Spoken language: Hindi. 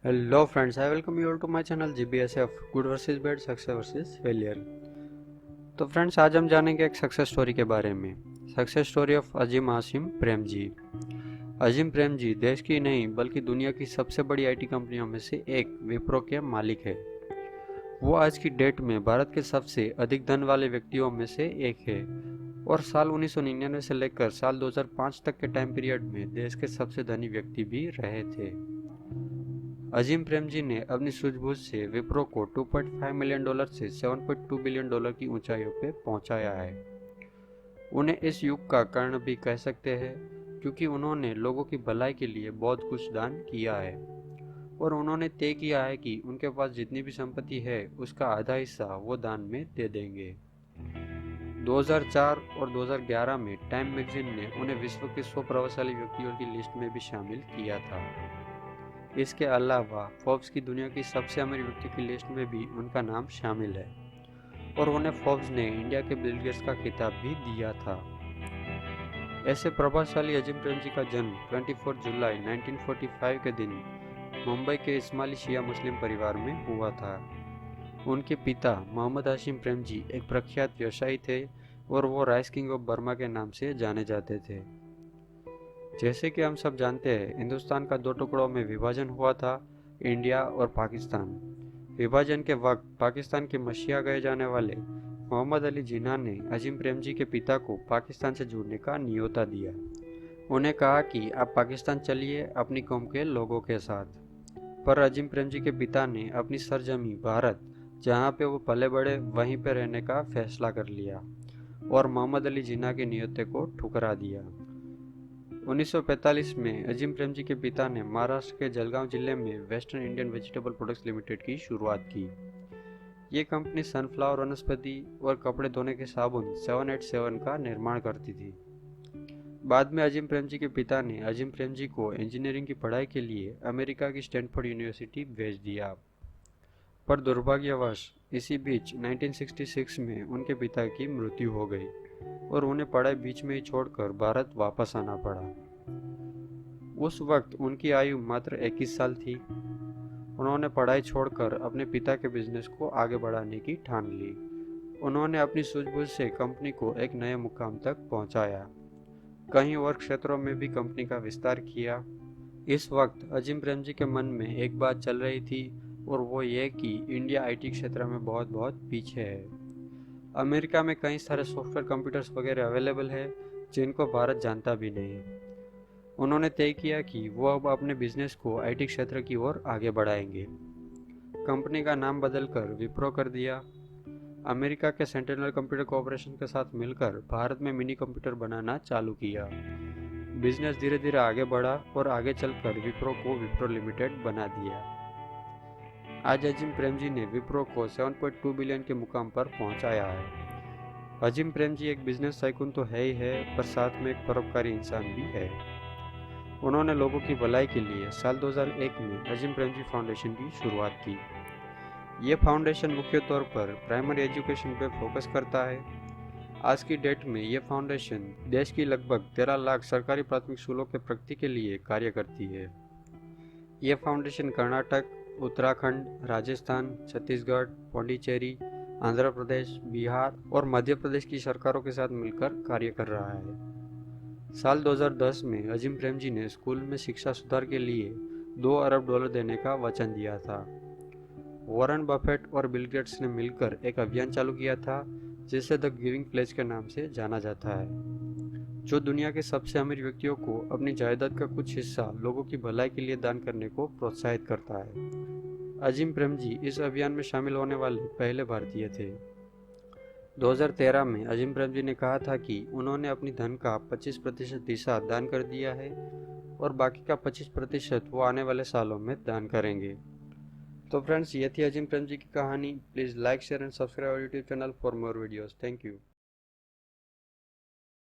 Hello friends, I welcome you all to my channel GBSF good versus bad, success versus failure. तो फ्रेंड्स, आज हम जानेंगे एक सक्सेस स्टोरी के बारे में। Success story of Azim Asim Premji. Azim Premji देश की नहीं बल्कि दुनिया की सबसे बड़ी आईटी कंपनियों में से एक विप्रो के मालिक है। वो आज की डेट में भारत के सबसे अधिक धन वाले व्यक्तियों में से एक है और साल 1999 से लेकर साल 2005 तक के टाइम पीरियड में देश के सबसे धनी व्यक्ति भी रहे थे। अजीम प्रेमजी ने अपनी सूझबूझ से विप्रो को $2.5 मिलियन से $7.2 बिलियन की ऊंचाइयों पे पहुंचाया है। उन्हें इस युग का कर्ण भी कह सकते हैं, क्योंकि उन्होंने लोगों की भलाई के लिए बहुत कुछ दान किया है और उन्होंने तय किया है कि उनके पास जितनी भी संपत्ति है उसका आधा हिस्सा वो दान में दे देंगे। 2004 और 2011 में टाइम मैगजीन ने उन्हें विश्व के 100 प्रभावशाली व्यक्तियों की लिस्ट में भी शामिल किया था। इसके अलावा फोर्ब्स की दुनिया की सबसे अमीर व्यक्ति की लिस्ट में भी उनका नाम शामिल है और उन्हें फोर्ब्स ने इंडिया के बिल गेट्स का खिताब भी दिया था। ऐसे प्रभावशाली अजीम प्रेमजी का जन्म 24 जुलाई 1945 के दिन मुंबई के इस्माइली शिया मुस्लिम परिवार में हुआ था। उनके पिता मोहम्मद हाशिम प्रेमजी एक प्रख्यात व्यवसायी थे और वो राइस किंग ऑफ बर्मा के नाम से जाने जाते थे। जैसे कि हम सब जानते हैं, हिंदुस्तान का दो टुकड़ों में विभाजन हुआ था, इंडिया और पाकिस्तान। विभाजन के वक्त पाकिस्तान के मशिया गए जाने वाले मोहम्मद अली जिन्ना ने अजीम प्रेमजी के पिता को पाकिस्तान से जुड़ने का न्योता दिया। उन्हें कहा कि आप पाकिस्तान चलिए अपनी कौम के लोगों के साथ। पर अजीम प्रेमजी के पिता ने अपनी सरजमी भारत, जहाँ पे वो पले बड़े, वहीं पे रहने का फैसला कर लिया और मोहम्मद अली जिन्ना के न्योते को ठुकरा दिया। 1945 में अजीम प्रेमजी के पिता ने महाराष्ट्र के जलगांव जिले में western Indian vegetable products limited की शुरुआत की। ये कंपनी सनफ्लावर वनस्पति और कपड़े धोने के साबुन 787 का निर्माण करती थी। बाद में अजीम प्रेमजी के पिता ने अजीम प्रेमजी को इंजीनियरिंग की पढ़ाई के लिए अमेरिका की स्टैनफोर्ड यूनिवर्सिटी भेज दिया। पर दुर्भाग्यवश इसी बीच 1966 में उनके पिता की मृत्यु हो गई और उन्हें पढ़ाई बीच में ही छोड़कर भारत वापस आना पड़ा। उस वक्त उनकी आयु मात्र 21 साल थी। उन्होंने पढ़ाई छोड़कर अपने पिता के बिजनेस को आगे बढ़ाने की ठान ली। उन्होंने अपनी सूझबूझ से कंपनी को एक नए मुकाम तक पहुंचाया, कई और क्षेत्रों में भी कंपनी का विस्तार किया। इस वक्त अजीम प्रेमजी के मन में एक बात चल रही थी और वो ये कि इंडिया आईटी क्षेत्र में बहुत बहुत पीछे है। अमेरिका में कई सारे सॉफ्टवेयर कंप्यूटर्स वगैरह अवेलेबल है जिनको भारत जानता भी नहीं। उन्होंने तय किया कि वो अब अपने बिजनेस को आईटी क्षेत्र की ओर आगे बढ़ाएंगे। कंपनी का नाम बदलकर विप्रो कर दिया। अमेरिका के सेंट्रल कंप्यूटर कॉरपोरेशन के साथ मिलकर भारत में मिनी कंप्यूटर बनाना चालू किया। बिजनेस धीरे धीरे आगे बढ़ा और आगे चलकर विप्रो को विप्रो लिमिटेड बना दिया। आज अजीम प्रेमजी ने विप्रो को 7.2 बिलियन के मुकाम पर पहुंचाया है। अजीम प्रेमजी एक बिजनेस टाइकून तो है ही है, पर साथ में एक परोपकारी इंसान भी है। उन्होंने लोगों की भलाई के लिए साल 2001 में अजीम प्रेमजी फाउंडेशन की शुरुआत की। ये फाउंडेशन मुख्य तौर पर प्राइमरी एजुकेशन पे फोकस करता है। आज की डेट में ये फाउंडेशन देश की लगभग 13 लाख सरकारी प्राथमिक स्कूलों के प्रगति के लिए कार्य करती है। ये फाउंडेशन कर्नाटक, उत्तराखंड, राजस्थान, छत्तीसगढ़, पौंडीचेरी, आंध्र प्रदेश, बिहार और मध्य प्रदेश की सरकारों के साथ मिलकर कार्य कर रहा है। साल 2010 में अजीम प्रेमजी ने स्कूल में शिक्षा सुधार के लिए $2 अरब देने का वचन दिया था। वॉरेन बफेट और बिल गेट्स ने मिलकर एक अभियान चालू किया था जिसे द गिविंग प्लेज के नाम से जाना जाता है, जो दुनिया के सबसे अमीर व्यक्तियों को अपनी जायदाद का कुछ हिस्सा लोगों की भलाई के लिए दान करने को प्रोत्साहित करता है। अजीम प्रेमजी इस अभियान में शामिल होने वाले पहले भारतीय थे। 2013 में अजीम प्रेमजी ने कहा था कि उन्होंने अपनी धन का 25% हिस्सा दान कर दिया है और बाकी का 25% वो आने वाले सालों में दान करेंगे। तो फ्रेंड्स, ये थी अजीम प्रेमजी की कहानी। Please like, share and subscribe our YouTube channel for more videos. Thank you.